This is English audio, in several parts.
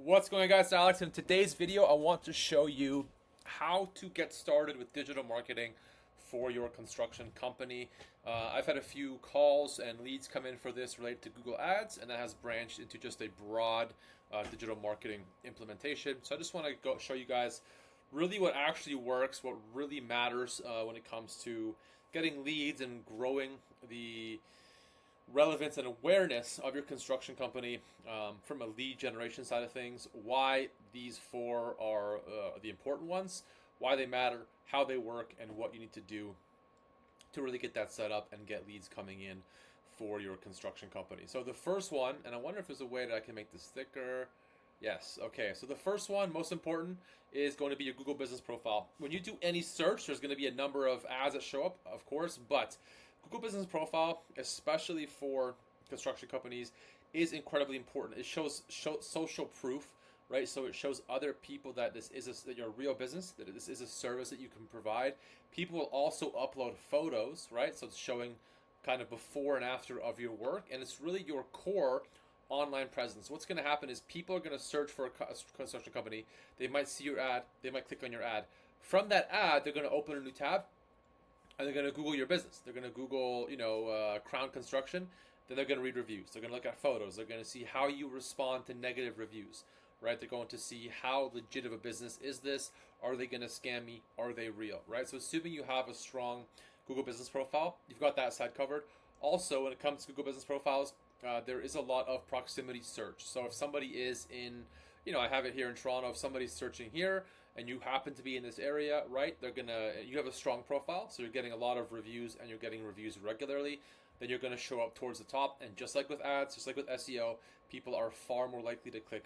What's going on, guys? It's Alex. In today's video, I want to show you how to get started with digital marketing for your construction company. I've had a few calls and leads come in for this related to Google Ads, and that has branched into just a broad digital marketing implementation. So I just want to go show you guys really what actually works, what really matters when it comes to getting leads and growing the relevance and awareness of your construction company from a lead generation side of things, why these four are the important ones, why they matter, how they work, and what you need to do to really get that set up and get leads coming in for your construction company. So the first one, and I wonder if there's a way that I can make this thicker. Yes, okay, so the first one, most important, is going to be your Google business profile. When you do any search, there's going to be a number of ads that show up, of course, but Google business profile, especially for construction companies, is incredibly important. It shows social proof, right? So it shows other people that that you're a real business, that this is a service that you can provide. People will also upload photos, right? So it's showing kind of before and after of your work, and it's really your core online presence. What's going to happen is people are going to search for a construction company. They might see your ad. They might click on your ad. From that ad, they're going to open a new tab, and they're going to Google your business. They're going to Google, Crown Construction. Then they're going to read reviews. They're going to look at photos. They're going to see how you respond to negative reviews, right? They're going to see how legit of a business is this. Are they going to scam me? Are they real, right? So assuming you have a strong Google business profile, you've got that side covered. Also, when it comes to Google business profiles, there is a lot of proximity search. So if somebody is in, I have it here in Toronto. If somebody's searching here, and you happen to be in this area, right? You have a strong profile, so you're getting a lot of reviews and you're getting reviews regularly. Then you're gonna show up towards the top, and just like with ads, just like with SEO, people are far more likely to click,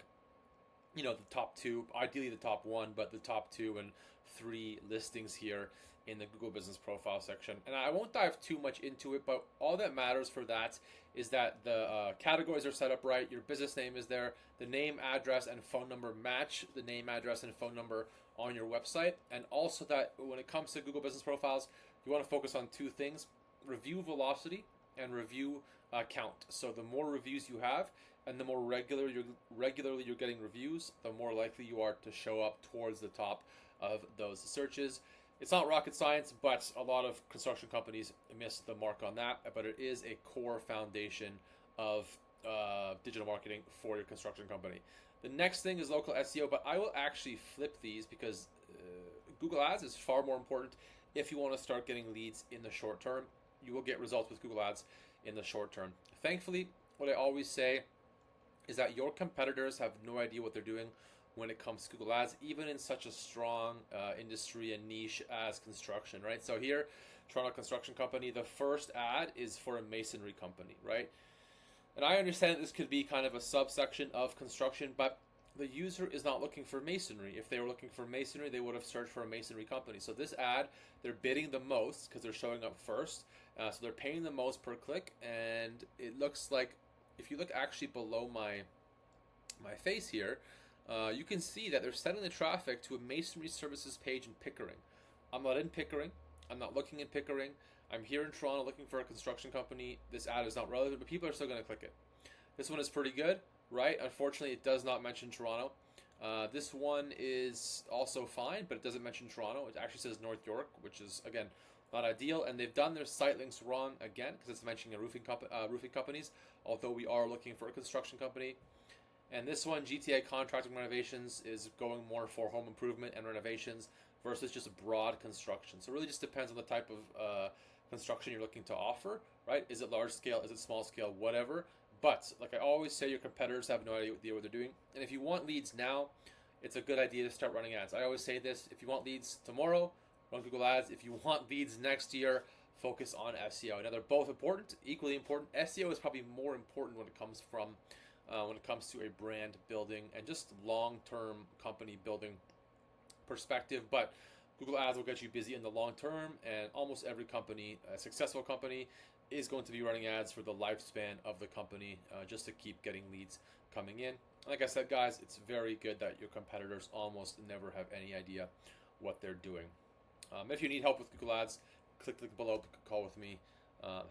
the top two, ideally the top one, but the top 2 and 3 listings here in the Google Business Profile section. And I won't dive too much into it, but all that matters for that is that the categories are set up right, your business name is there, the name, address, and phone number match the name, address, and phone number on your website, and also that when it comes to Google Business Profiles, you want to focus on 2 things: review velocity and review count. So the more reviews you have, and the more regularly you're getting reviews, the more likely you are to show up towards the top of those searches. It's not rocket science, but a lot of construction companies miss the mark on that. But it is a core foundation of digital marketing for your construction company. The next thing is local SEO, but I will actually flip these because Google Ads is far more important if you want to start getting leads in the short term. You will get results with Google Ads in the short term. Thankfully, what I always say is that your competitors have no idea what they're doing when it comes to Google Ads, even in such a strong industry and niche as construction, right? So here, Toronto Construction Company, the first ad is for a masonry company, right? And I understand this could be kind of a subsection of construction, but the user is not looking for masonry. If they were looking for masonry, they would have searched for a masonry company. So this ad, they're bidding the most because they're showing up first. So they're paying the most per click, and it looks like if you look actually below my face here, you can see that they're sending the traffic to a masonry services page in Pickering. I'm not in Pickering. I'm not looking in Pickering. I'm here in Toronto looking for a construction company. This ad is not relevant, but people are still going to click it. This one is pretty good, right? Unfortunately, it does not mention Toronto. This one is also fine, but it doesn't mention Toronto. It actually says North York, which is, again, not ideal. And they've done their site links wrong again because it's mentioning a roofing companies, although we are looking for a construction company. And this one, GTA Contracting Renovations, is going more for home improvement and renovations versus just broad construction. So it really just depends on the type of construction you're looking to offer, right? Is it large scale? Is it small scale? Whatever. But like I always say, your competitors have no idea what they're doing. And if you want leads now, it's a good idea to start running ads. I always say this: if you want leads tomorrow, run Google Ads. If you want leads next year, focus on SEO. Now they're both important, equally important. SEO is probably more important when it comes to a brand building and just long-term company building perspective. But Google Ads will get you busy in the long term, and almost every company, a successful company, is going to be running ads for the lifespan of the company just to keep getting leads coming in. Like I said, guys, it's very good that your competitors almost never have any idea what they're doing. If you need help with Google Ads, click the link below, call with me.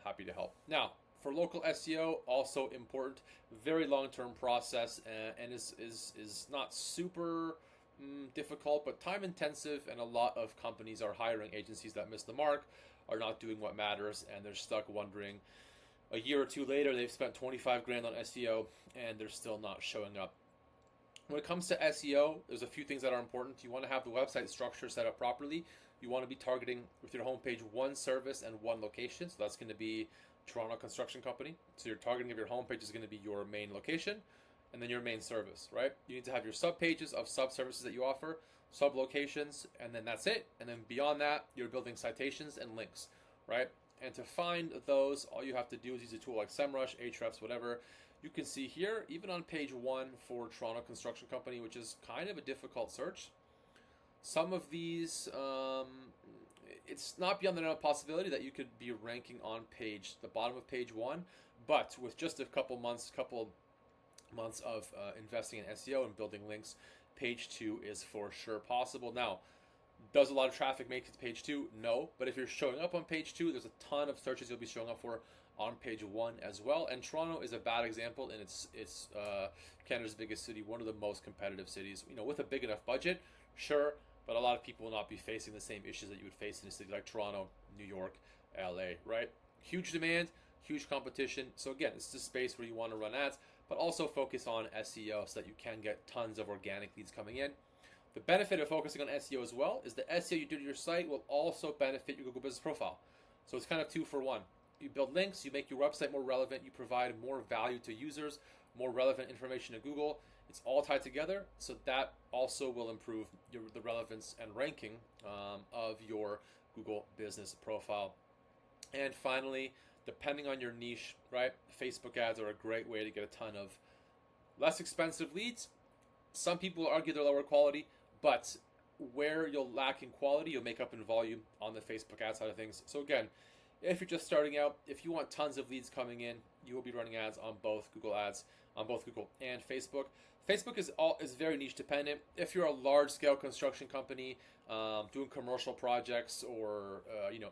Happy to help. Now, For local SEO, also important, very long-term process, and is not super difficult, but time intensive, and a lot of companies are hiring agencies that miss the mark, are not doing what matters, and they're stuck wondering a year or two later they've spent 25 grand on SEO and they're still not showing up. When it comes to SEO, there's a few things that are important. You want to have the website structure set up properly. You want to be targeting with your homepage one service and one location. So that's going to be Toronto Construction Company. So your targeting of your homepage is going to be your main location and then your main service, right? You need to have your sub pages of sub services that you offer, sub locations, and then that's it. And then beyond that, you're building citations and links, right? And to find those, all you have to do is use a tool like SEMrush, Ahrefs, whatever. You can see here, even on page one for Toronto Construction Company, which is kind of a difficult search, some of these, it's not beyond the realm of possibility that you could be ranking on the bottom of page one, but with just a couple months of investing in SEO and building links, page two is for sure possible. Now, does a lot of traffic make it to page two? No, but if you're showing up on page two, there's a ton of searches you'll be showing up for on page one as well. And Toronto is a bad example, and it's Canada's biggest city, one of the most competitive cities. You know, with a big enough budget, sure, but a lot of people will not be facing the same issues that you would face in a city like Toronto, New York, LA, right? Huge demand, huge competition. So again, it's the space where you want to run ads, but also focus on SEO so that you can get tons of organic leads coming in. The benefit of focusing on SEO as well is the SEO you do to your site will also benefit your Google Business Profile. So it's kind of 2 for 1. You build links, you make your website more relevant, you provide more value to users, more relevant information to Google. It's all tied together, so that also will improve the relevance and ranking of your Google Business Profile. And finally, depending on your niche, right, Facebook ads are a great way to get a ton of less expensive leads. Some people argue they're lower quality, but where you'll lack in quality, you'll make up in volume on the Facebook ad side of things. So again, if you're just starting out, if you want tons of leads coming in, you will be running ads on both Google and Facebook. Facebook is very niche dependent. If you're a large scale construction company doing commercial projects or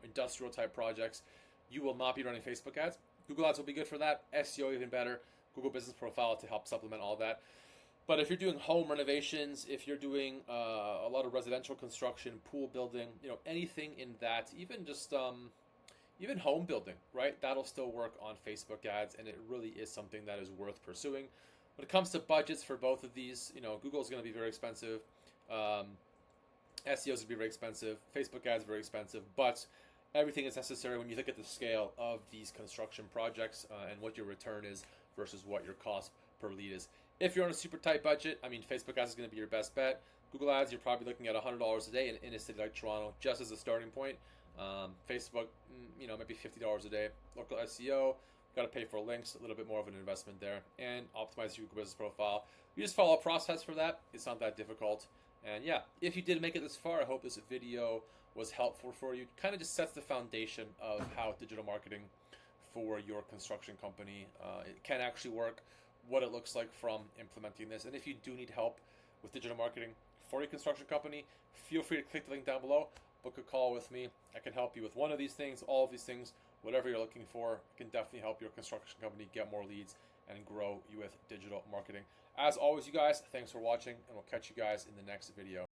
industrial type projects, you will not be running Facebook ads. Google ads will be good for that. SEO even better. Google Business Profile to help supplement all that. But if you're doing home renovations, if you're doing a lot of residential construction, pool building, anything in that, even just even home building, right? That'll still work on Facebook ads, and it really is something that is worth pursuing. When it comes to budgets for both of these, Google's going to be very expensive. SEO is going to be very expensive. Facebook ads very expensive, but everything is necessary when you look at the scale of these construction projects and what your return is versus what your cost per lead is. If you're on a super tight budget, Facebook ads is going to be your best bet. Google ads, you're probably looking at $100 a day in a city like Toronto, just as a starting point. Facebook, maybe $50 a day. Local SEO, got to pay for links, a little bit more of an investment there, and optimize your Google Business Profile. You just follow a process for that. It's not that difficult. And yeah, if you did make it this far, I hope this video was helpful for you. It kind of just sets the foundation of how digital marketing for your construction company it can actually work, what it looks like from implementing this. And if you do need help with digital marketing for your construction company, feel free to click the link down below, book a call with me. I can help you with one of these things, all of these things, whatever you're looking for. I can definitely help your construction company get more leads and grow you with digital marketing. As always, you guys, thanks for watching, and we'll catch you guys in the next video.